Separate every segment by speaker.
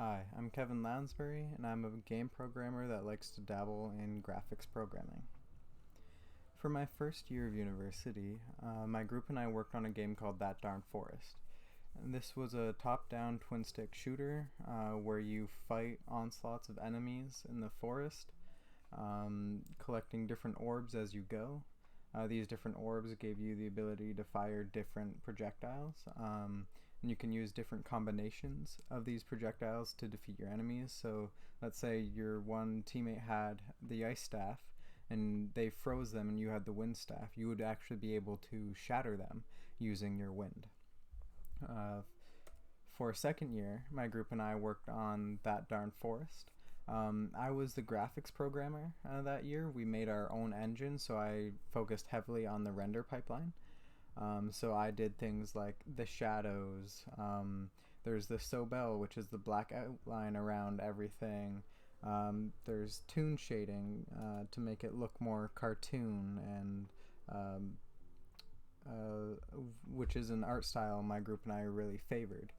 Speaker 1: Hi, I'm Kevin Lounsbury, and I'm a game programmer that likes to dabble in graphics programming. For my first year of university, my group and I worked on a game called That Darn Forest. And this was a top-down twin-stick shooter where you fight onslaughts of enemies in the forest, collecting different orbs as you go. These different orbs gave you the ability to fire different projectiles, and you can use different combinations of these projectiles to defeat your enemies. So let's say your one teammate had the ice staff and they froze them and you had the wind staff. You would actually be able to shatter them using your wind. For second year, my group and I worked on That Darn Forest. I was the graphics programmer that year. We made our own engine, so I focused heavily on the render pipeline. So I did things like the shadows. There's the Sobel, which is the black outline around everything. There's toon shading to make it look more cartoon, and which is an art style my group and I really favored.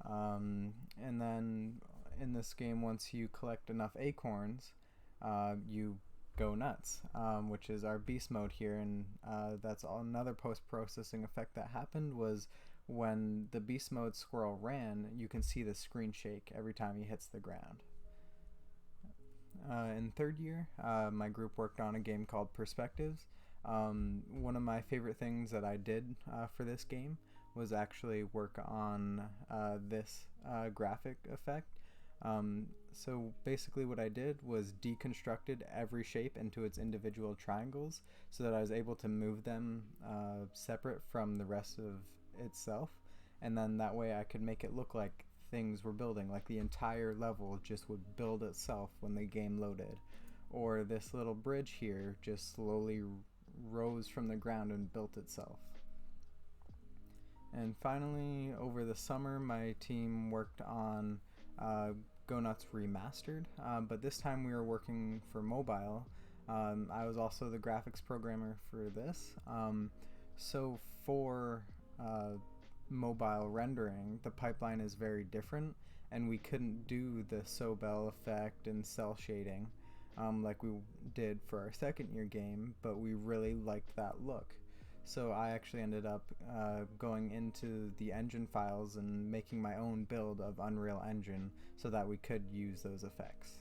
Speaker 1: And then in this game, once you collect enough acorns, you go nuts, which is our beast mode here. And that's another post-processing effect that happened was when the beast mode squirrel ran, you can see the screen shake every time he hits the ground. In third year, my group worked on a game called Perspectives. One of my favorite things that I did for this game was actually work on this graphic effect. So basically what I did was deconstructed every shape into its individual triangles so that I was able to move them separate from the rest of itself, and then that way I could make it look like things were building, like the entire level just would build itself when the game loaded, or this little bridge here just slowly rose from the ground and built itself. And finally, over the summer, my team worked on Go Nuts Remastered, but this time we were working for mobile. I was also the graphics programmer for this. So for mobile rendering, the pipeline is very different, and we couldn't do the Sobel effect and cell shading like we did for our second year game, but we really liked that look. So I actually ended up going into the engine files and making my own build of Unreal Engine so that we could use those effects.